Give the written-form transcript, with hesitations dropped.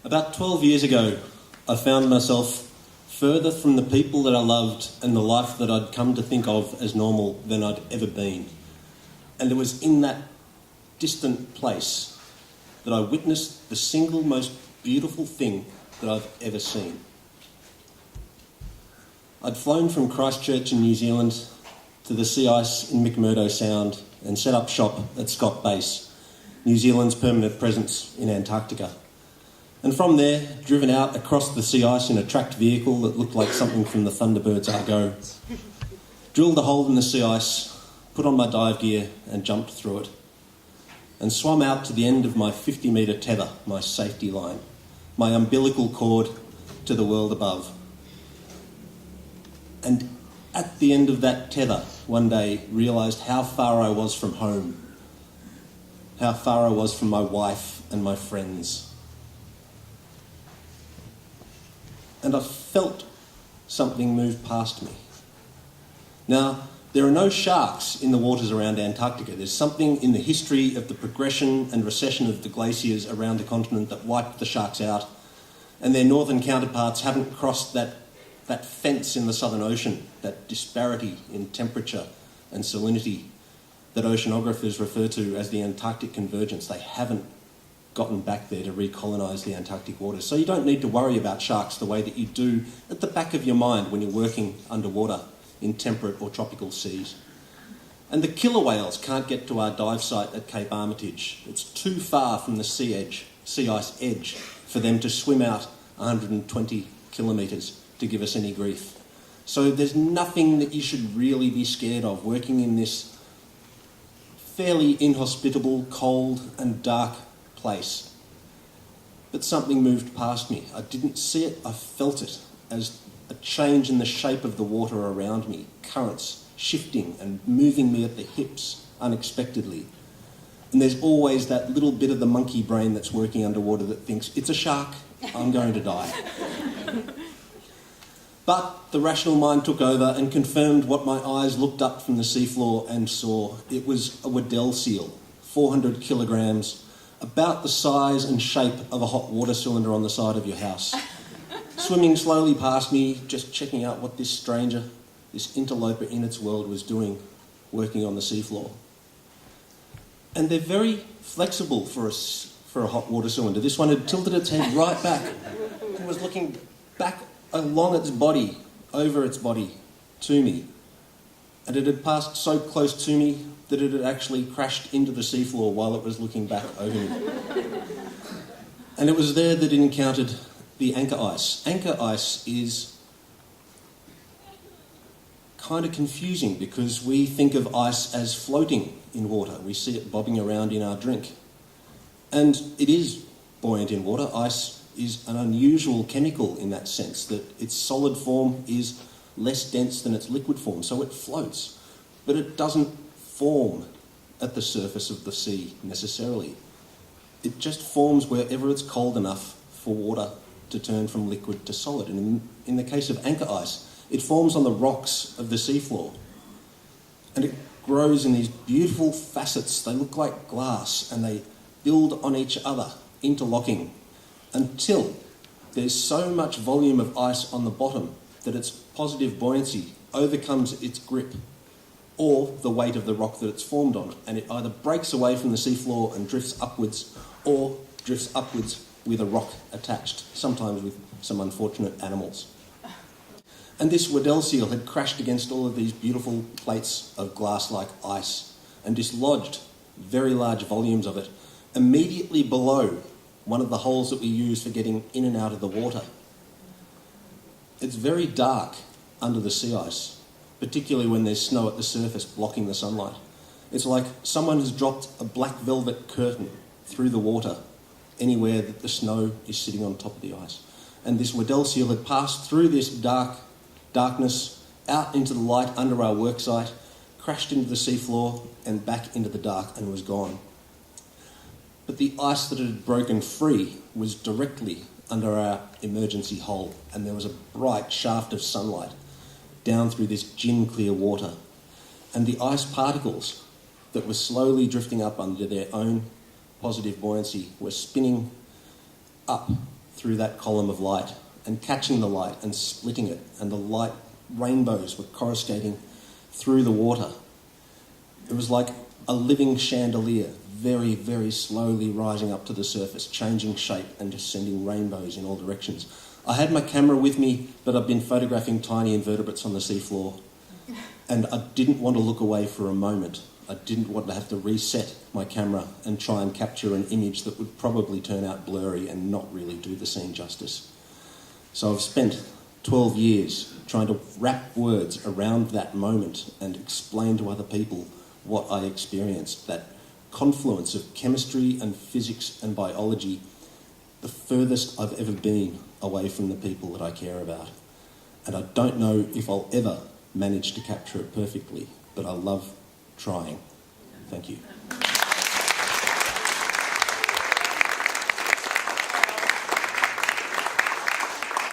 About 12 years ago, I found myself further from the people that I loved and the life that I'd come to think of as normal than I'd ever been. And it was in that distant place that I witnessed the single most beautiful thing that I've ever seen. I'd flown from Christchurch in New Zealand to the sea ice in McMurdo Sound and set up shop at Scott Base, New Zealand's permanent presence in Antarctica. And from there, driven out across the sea ice in a tracked vehicle that looked like something from the Thunderbirds Argo, drilled a hole in the sea ice, put on my dive gear and jumped through it, and swam out to the end of my 50-metre tether, my safety line, my umbilical cord to the world above. And at the end of that tether, one day, realised how far I was from home, how far I was from my wife and my friends. And I felt something move past me. Now, there are no sharks in the waters around Antarctica. There's something in the history of the progression and recession of the glaciers around the continent that wiped the sharks out, and their northern counterparts haven't crossed that fence in the Southern Ocean, that disparity in temperature and salinity that oceanographers refer to as the Antarctic convergence. They haven't gotten back there to recolonise the Antarctic waters. So you don't need to worry about sharks the way that you do at the back of your mind when you're working underwater in temperate or tropical seas. And the killer whales can't get to our dive site at Cape Armitage. It's too far from the sea ice edge, for them to swim out 120 kilometres to give us any grief. So there's nothing that you should really be scared of working in this fairly inhospitable, cold and dark place. But something moved past me. I didn't see it, I felt it as a change in the shape of the water around me, currents shifting and moving me at the hips unexpectedly. And there's always that little bit of the monkey brain that's working underwater that thinks, it's a shark, I'm going to die. But the rational mind took over and confirmed what my eyes looked up from the seafloor and saw. It was a Weddell seal, 400 kilograms, about the size and shape of a hot water cylinder on the side of your house. Swimming slowly past me, just checking out what this stranger, this interloper in its world, was doing, working on the seafloor. And they're very flexible for a hot water cylinder. This one had tilted its head right back and was looking back along its body, over its body, to me. And it had passed so close to me that it had actually crashed into the seafloor while it was looking back over me. And it was there that it encountered the anchor ice. Anchor ice is kind of confusing because we think of ice as floating in water. We see it bobbing around in our drink. And it is buoyant in water. Ice is an unusual chemical in that sense, that its solid form is less dense than its liquid form, so it floats. But it doesn't form at the surface of the sea necessarily. It just forms wherever it's cold enough for water to turn from liquid to solid. And in the case of anchor ice, it forms on the rocks of the seafloor. And it grows in these beautiful facets. They look like glass and they build on each other, interlocking, until there's so much volume of ice on the bottom that its positive buoyancy overcomes its grip or the weight of the rock that it's formed on, and it either breaks away from the seafloor and drifts upwards or drifts upwards with a rock attached, sometimes with some unfortunate animals. And this Weddell seal had crashed against all of these beautiful plates of glass-like ice and dislodged very large volumes of it immediately below one of the holes that we use for getting in and out of the water. It's very dark under the sea ice, particularly when there's snow at the surface blocking the sunlight. It's like someone has dropped a black velvet curtain through the water anywhere that the snow is sitting on top of the ice. And this Weddell seal had passed through this darkness out into the light under our worksite, crashed into the seafloor and back into the dark and was gone. But the ice that had broken free was directly under our emergency hole, and there was a bright shaft of sunlight down through this gin-clear water. And the ice particles that were slowly drifting up under their own positive buoyancy were spinning up through that column of light and catching the light and splitting it, and the light rainbows were coruscating through the water. It was like a living chandelier, very, very slowly rising up to the surface, changing shape and just sending rainbows in all directions. I had my camera with me, but I've been photographing tiny invertebrates on the seafloor, and I didn't want to look away for a moment. I didn't want to have to reset my camera and try and capture an image that would probably turn out blurry and not really do the scene justice. So I've spent 12 years trying to wrap words around that moment and explain to other people what I experienced, that confluence of chemistry and physics and biology, the furthest I've ever been away from the people that I care about. And I don't know if I'll ever manage to capture it perfectly, but I love trying. Thank you.